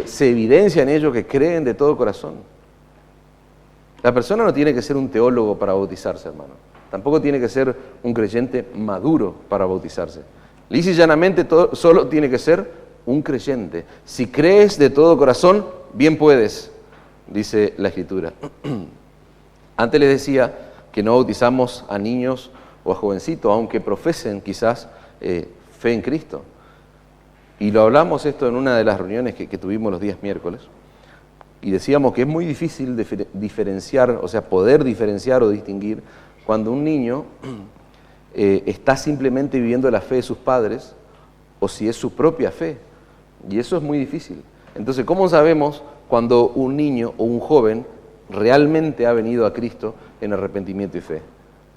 se evidencia en ellos que creen de todo corazón. La persona no tiene que ser un teólogo para bautizarse, hermano. Tampoco tiene que ser un creyente maduro para bautizarse. Lisa y llanamente solo tiene que ser un creyente. Si crees de todo corazón, bien puedes, dice la Escritura. Antes les decía que no bautizamos a niños o a jovencitos, aunque profesen quizás fe en Cristo. Y lo hablamos esto en una de las reuniones que tuvimos los días miércoles, y decíamos que es muy difícil diferenciar, o sea, poder diferenciar o distinguir cuando un niño está simplemente viviendo la fe de sus padres o si es su propia fe. Y eso es muy difícil. Entonces, ¿cómo sabemos cuando un niño o un joven realmente ha venido a Cristo en arrepentimiento y fe?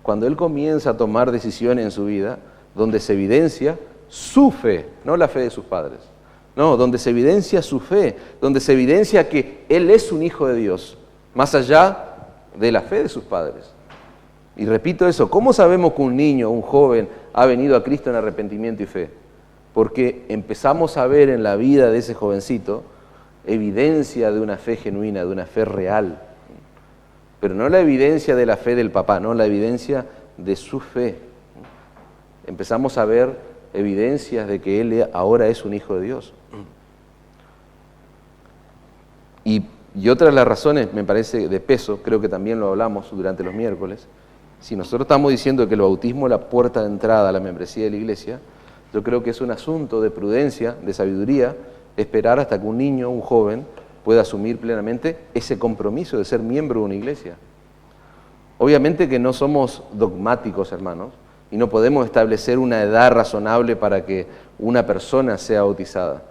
Cuando él comienza a tomar decisiones en su vida donde se evidencia su fe, no la fe de sus padres. No, donde se evidencia su fe, donde se evidencia que él es un hijo de Dios, más allá de la fe de sus padres. Y repito eso, ¿cómo sabemos que un niño o un joven ha venido a Cristo en arrepentimiento y fe? Porque empezamos a ver en la vida de ese jovencito evidencia de una fe genuina, de una fe real. Pero no la evidencia de la fe del papá, no la evidencia de su fe. Empezamos a ver evidencias de que él ahora es un hijo de Dios. Y Y otra de las razones, me parece, de peso, creo que también lo hablamos durante los miércoles, si nosotros estamos diciendo que el bautismo es la puerta de entrada a la membresía de la iglesia, yo creo que es un asunto de prudencia, de sabiduría, esperar hasta que un niño, un joven, pueda asumir plenamente ese compromiso de ser miembro de una iglesia. Obviamente que no somos dogmáticos, hermanos, y no podemos establecer una edad razonable para que una persona sea bautizada.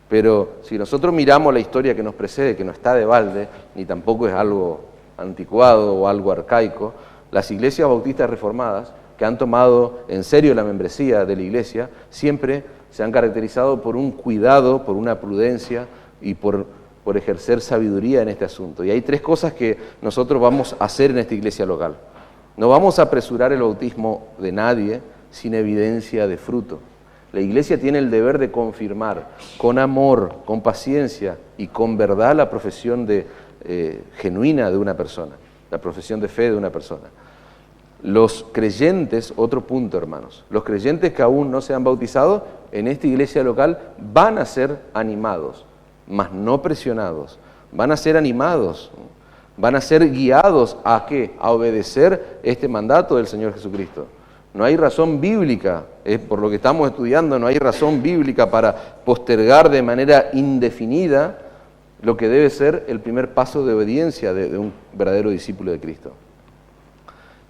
Pero si nosotros miramos la historia que nos precede, que no está de balde, ni tampoco es algo anticuado o algo arcaico, las iglesias bautistas reformadas, que han tomado en serio la membresía de la iglesia, siempre se han caracterizado por un cuidado, por una prudencia y por ejercer sabiduría en este asunto. Y hay tres cosas que nosotros vamos a hacer en esta iglesia local. No vamos a apresurar el bautismo de nadie sin evidencia de fruto. La iglesia tiene el deber de confirmar con amor, con paciencia y con verdad la profesión genuina de una persona, la profesión de fe de una persona. Los creyentes, otro punto, hermanos, los creyentes que aún no se han bautizado en esta iglesia local van a ser animados, mas no presionados, van a ser animados, van a ser guiados ¿a qué? A obedecer este mandato del Señor Jesucristo. No hay razón bíblica, por lo que estamos estudiando, no hay razón bíblica para postergar de manera indefinida lo que debe ser el primer paso de obediencia de un verdadero discípulo de Cristo.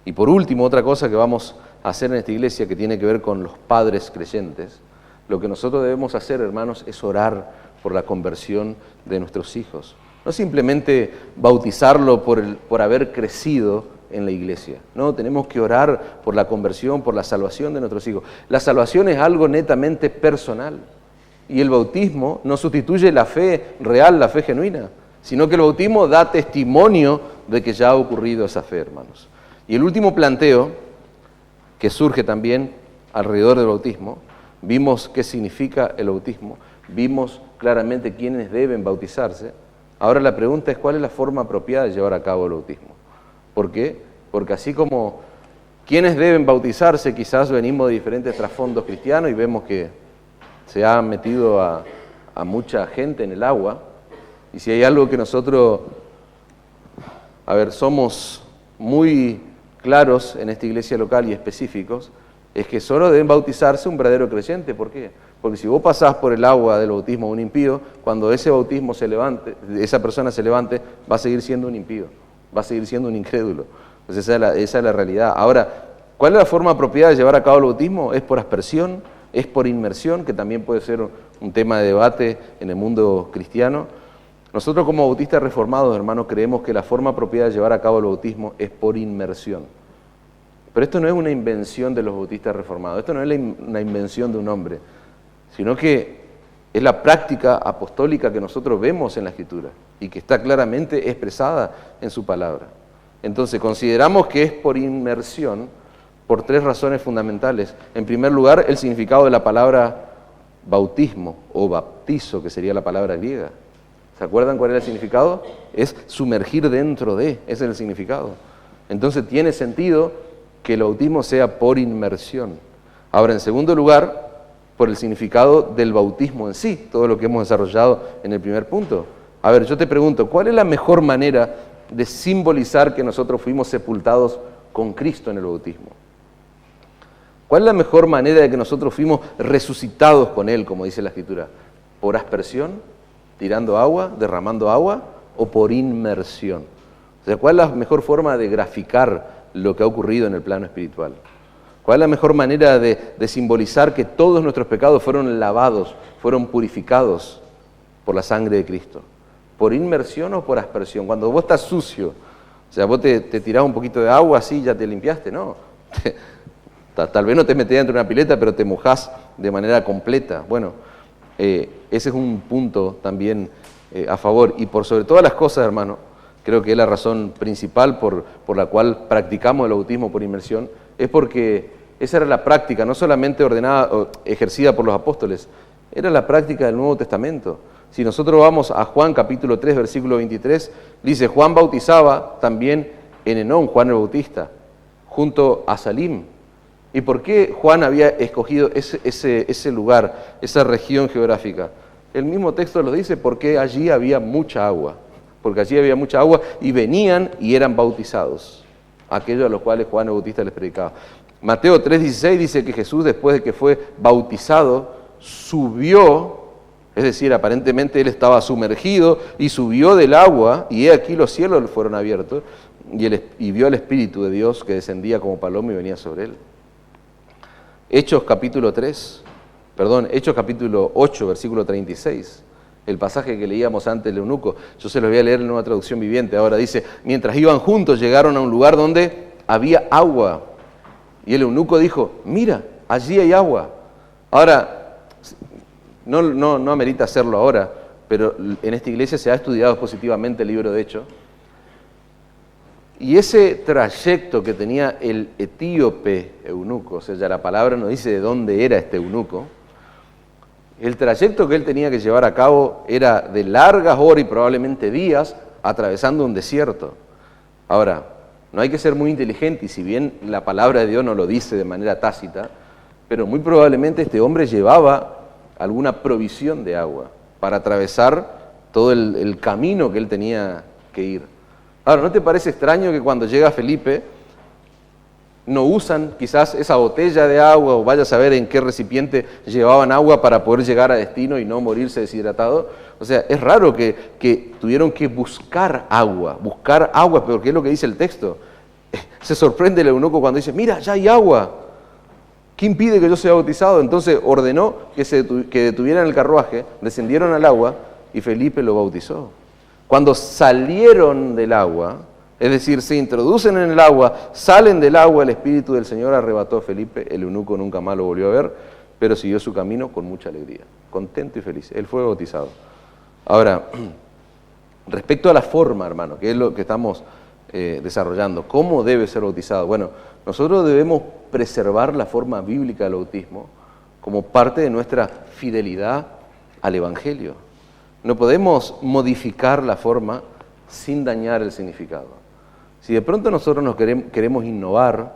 Y por último, otra cosa que vamos a hacer en esta iglesia que tiene que ver con los padres creyentes, lo que nosotros debemos hacer, hermanos, es orar por la conversión de nuestros hijos. No simplemente bautizarlo por haber crecido en la iglesia. No, tenemos que orar por la conversión, por la salvación de nuestros hijos. La salvación es algo netamente personal. Y el bautismo no sustituye la fe real, la fe genuina, sino que el bautismo da testimonio de que ya ha ocurrido esa fe, hermanos. Y el último planteo que surge también alrededor del bautismo, vimos qué significa el bautismo, vimos claramente quiénes deben bautizarse. Ahora la pregunta es, ¿cuál es la forma apropiada de llevar a cabo el bautismo? ¿Por qué? Porque así como quienes deben bautizarse, quizás venimos de diferentes trasfondos cristianos y vemos que se ha metido a mucha gente en el agua. Y si hay algo que nosotros, somos muy claros en esta iglesia local y específicos, es que solo deben bautizarse un verdadero creyente. ¿Por qué? Porque si vos pasás por el agua del bautismo de un impío, cuando ese bautismo se levante, esa persona se levante, va a seguir siendo un impío, va a seguir siendo un incrédulo. Entonces esa es la realidad. Ahora, ¿cuál es la forma apropiada de llevar a cabo el bautismo? ¿Es por aspersión? ¿Es por inmersión? Que también puede ser un tema de debate en el mundo cristiano. Nosotros como bautistas reformados, hermanos, creemos que la forma apropiada de llevar a cabo el bautismo es por inmersión. Pero esto no es una invención de los bautistas reformados, esto no es una invención de un hombre, sino que es la práctica apostólica que nosotros vemos en la Escritura y que está claramente expresada en su palabra. Entonces, consideramos que es por inmersión por tres razones fundamentales. En primer lugar, el significado de la palabra bautismo o baptizo, que sería la palabra griega. ¿Se acuerdan cuál era el significado? Es sumergir dentro de, ese es el significado. Entonces tiene sentido que el bautismo sea por inmersión. Ahora, en segundo lugar, por el significado del bautismo en sí, todo lo que hemos desarrollado en el primer punto. A ver, yo te pregunto, ¿cuál es la mejor manera de simbolizar que nosotros fuimos sepultados con Cristo en el bautismo? ¿Cuál es la mejor manera de que nosotros fuimos resucitados con Él, como dice la Escritura? ¿Por aspersión, tirando agua, derramando agua, o por inmersión? O sea, ¿cuál es la mejor forma de graficar lo que ha ocurrido en el plano espiritual? ¿Cuál es la mejor manera de simbolizar que todos nuestros pecados fueron lavados, fueron purificados por la sangre de Cristo? ¿Por inmersión o por aspersión? Cuando vos estás sucio, o sea, vos te tirás un poquito de agua así, ya te limpiaste, no. Tal vez no te metés dentro de una pileta, pero te mojás de manera completa. Bueno, ese es un punto también a favor. Y por sobre todas las cosas, hermano, creo que es la razón principal por la cual practicamos el bautismo por inmersión, es porque esa era la práctica, no solamente ordenada o ejercida por los apóstoles, era la práctica del Nuevo Testamento. Si nosotros vamos a Juan capítulo 3, versículo 23, dice, Juan bautizaba también en Enón, Juan el Bautista, junto a Salim. ¿Y por qué Juan había escogido ese lugar, esa región geográfica? El mismo texto lo dice, porque allí había mucha agua. porque allí había mucha agua, y venían y eran bautizados, aquellos a los cuales Juan el Bautista les predicaba. Mateo 3:16 dice que Jesús, después de que fue bautizado, subió, es decir, aparentemente él estaba sumergido y subió del agua, y he aquí los cielos fueron abiertos, y vio al Espíritu de Dios que descendía como paloma y venía sobre él. Hechos capítulo 8, versículo 36. El pasaje que leíamos antes del eunuco, yo se lo voy a leer en una traducción viviente. Ahora dice, mientras iban juntos llegaron a un lugar donde había agua. Y el eunuco dijo, mira, allí hay agua. Ahora, no amerita hacerlo ahora, pero en esta iglesia se ha estudiado positivamente el libro de Hechos. Y ese trayecto que tenía el etíope eunuco, o sea, ya la palabra nos dice de dónde era este eunuco, el trayecto que él tenía que llevar a cabo era de largas horas y probablemente días atravesando un desierto. Ahora, no hay que ser muy inteligente, y si bien la palabra de Dios no lo dice de manera tácita, pero muy probablemente este hombre llevaba alguna provisión de agua para atravesar todo el camino que él tenía que ir. Ahora, ¿no te parece extraño que cuando llega Felipe no usan quizás esa botella de agua, o vaya a saber en qué recipiente llevaban agua para poder llegar a destino y no morirse deshidratado? O sea, es raro que tuvieron que buscar agua, pero ¿qué es lo que dice el texto? Se sorprende el eunuco cuando dice, mira, ya hay agua. ¿Qué impide que yo sea bautizado? Entonces ordenó que detuvieran el carruaje, descendieron al agua y Felipe lo bautizó. Cuando salieron del agua, es decir, se introducen en el agua, salen del agua, el Espíritu del Señor arrebató a Felipe, el eunuco nunca más lo volvió a ver, pero siguió su camino con mucha alegría, contento y feliz. Él fue bautizado. Ahora, respecto a la forma, hermano, que es lo que estamos desarrollando, ¿cómo debe ser bautizado? Bueno, nosotros debemos preservar la forma bíblica del bautismo como parte de nuestra fidelidad al Evangelio. No podemos modificar la forma sin dañar el significado. Si de pronto nosotros nos queremos innovar,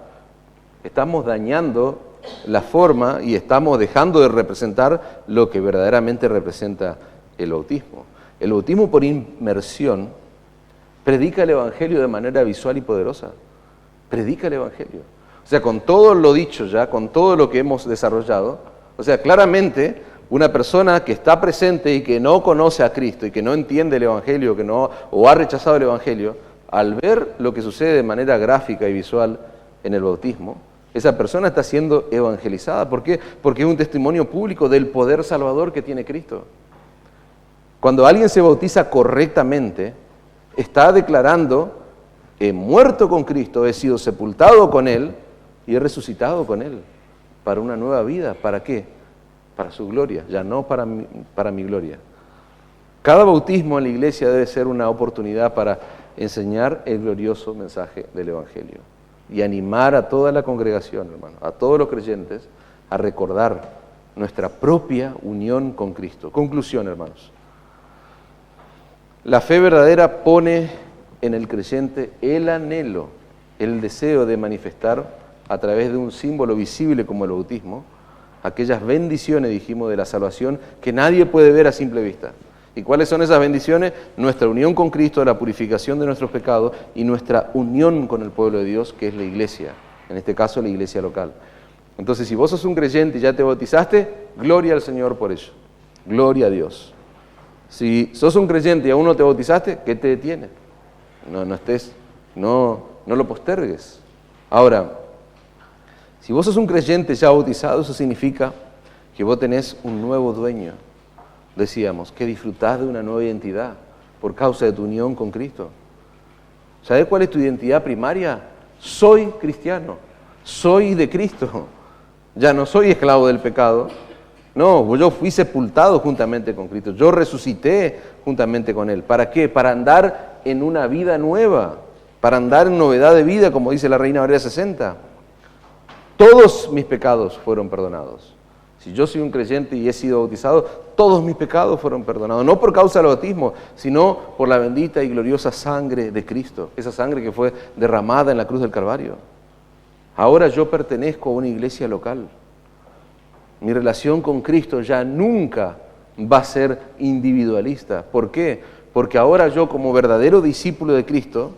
estamos dañando la forma y estamos dejando de representar lo que verdaderamente representa el bautismo. El bautismo por inmersión predica el Evangelio de manera visual y poderosa. Predica el Evangelio. O sea, con todo lo dicho ya, con todo lo que hemos desarrollado, o sea, claramente una persona que está presente y que no conoce a Cristo y que no entiende el Evangelio o ha rechazado el Evangelio, al ver lo que sucede de manera gráfica y visual en el bautismo, esa persona está siendo evangelizada. ¿Por qué? Porque es un testimonio público del poder salvador que tiene Cristo. Cuando alguien se bautiza correctamente, está declarando: he muerto con Cristo, he sido sepultado con Él y he resucitado con Él para una nueva vida. ¿Para qué? Para su gloria, ya no para mi gloria. Cada bautismo en la iglesia debe ser una oportunidad para enseñar el glorioso mensaje del Evangelio y animar a toda la congregación, hermano, a todos los creyentes, a recordar nuestra propia unión con Cristo. Conclusión, hermanos. La fe verdadera pone en el creyente el anhelo, el deseo de manifestar a través de un símbolo visible como el bautismo, aquellas bendiciones, dijimos, de la salvación que nadie puede ver a simple vista. ¿Y cuáles son esas bendiciones? Nuestra unión con Cristo, la purificación de nuestros pecados y nuestra unión con el pueblo de Dios, que es la iglesia, en este caso la iglesia local. Entonces, si vos sos un creyente y ya te bautizaste, gloria al Señor por ello. Gloria a Dios. Si sos un creyente y aún no te bautizaste, ¿qué te detiene? No lo postergues. Ahora, si vos sos un creyente ya bautizado, eso significa que vos tenés un nuevo dueño. Decíamos, que disfrutás de una nueva identidad por causa de tu unión con Cristo. ¿Sabés cuál es tu identidad primaria? Soy cristiano, soy de Cristo. Ya no soy esclavo del pecado. No, yo fui sepultado juntamente con Cristo. Yo resucité juntamente con Él. ¿Para qué? Para andar en una vida nueva, para andar en novedad de vida, como dice la Reina Valera 60. Todos mis pecados fueron perdonados. Si yo soy un creyente y he sido bautizado, todos mis pecados fueron perdonados. No por causa del bautismo, sino por la bendita y gloriosa sangre de Cristo. Esa sangre que fue derramada en la cruz del Calvario. Ahora yo pertenezco a una iglesia local. Mi relación con Cristo ya nunca va a ser individualista. ¿Por qué? Porque ahora yo, como verdadero discípulo de Cristo,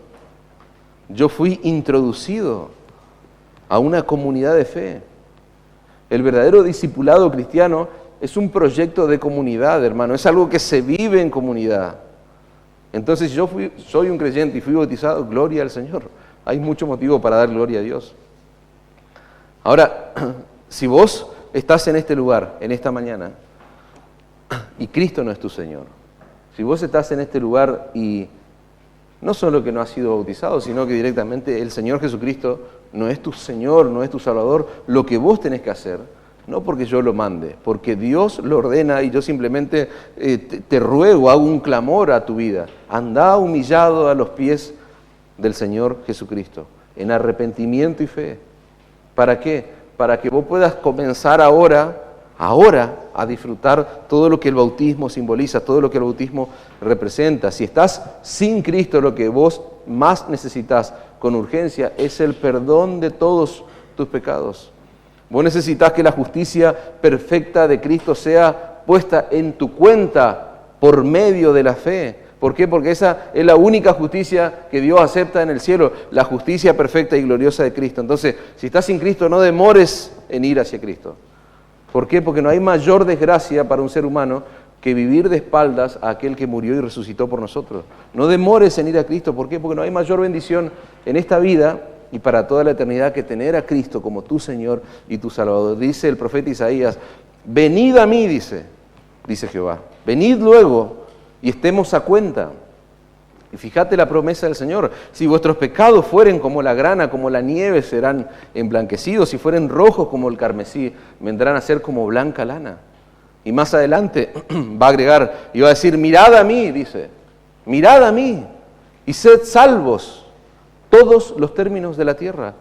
yo fui introducido a una comunidad de fe. El verdadero discipulado cristiano es un proyecto de comunidad, hermano. Es algo que se vive en comunidad. Entonces, si yo soy un creyente y fui bautizado, gloria al Señor. Hay mucho motivo para dar gloria a Dios. Ahora, si vos estás en este lugar, en esta mañana, y Cristo no es tu Señor, si vos estás en este lugar y no solo que no has sido bautizado, sino que directamente el Señor Jesucristo no es tu Señor, no es tu Salvador, lo que vos tenés que hacer, no porque yo lo mande, porque Dios lo ordena y yo simplemente te ruego, hago un clamor a tu vida. Andá humillado a los pies del Señor Jesucristo, en arrepentimiento y fe. ¿Para qué? Para que vos puedas comenzar ahora a disfrutar todo lo que el bautismo simboliza, todo lo que el bautismo representa. Si estás sin Cristo, lo que vos más necesitas con urgencia es el perdón de todos tus pecados. Vos necesitas que la justicia perfecta de Cristo sea puesta en tu cuenta por medio de la fe. ¿Por qué? Porque esa es la única justicia que Dios acepta en el cielo, la justicia perfecta y gloriosa de Cristo. Entonces, si estás sin Cristo, no demores en ir hacia Cristo. ¿Por qué? Porque no hay mayor desgracia para un ser humano que vivir de espaldas a aquel que murió y resucitó por nosotros. No demores en ir a Cristo. ¿Por qué? Porque no hay mayor bendición en esta vida y para toda la eternidad que tener a Cristo como tu Señor y tu Salvador. Dice el profeta Isaías, venid a mí, dice Jehová, venid luego y estemos a cuenta. Y fíjate la promesa del Señor, si vuestros pecados fueren como la grana, como la nieve, serán emblanquecidos, si fueren rojos como el carmesí, vendrán a ser como blanca lana. Y más adelante va a agregar, y va a decir, mirad a mí, dice, mirad a mí, y sed salvos todos los términos de la tierra,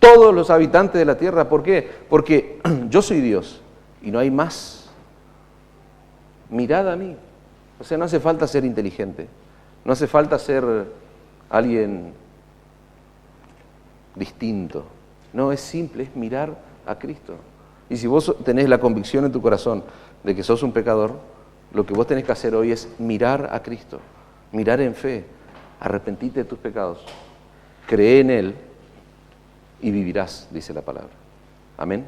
todos los habitantes de la tierra. ¿Por qué? Porque yo soy Dios y no hay más. Mirad a mí. O sea, no hace falta ser inteligente, no hace falta ser alguien distinto. No, es simple, es mirar a Cristo. Y si vos tenés la convicción en tu corazón de que sos un pecador, lo que vos tenés que hacer hoy es mirar a Cristo, mirar en fe, arrepentirte de tus pecados, cree en Él y vivirás, dice la palabra. Amén.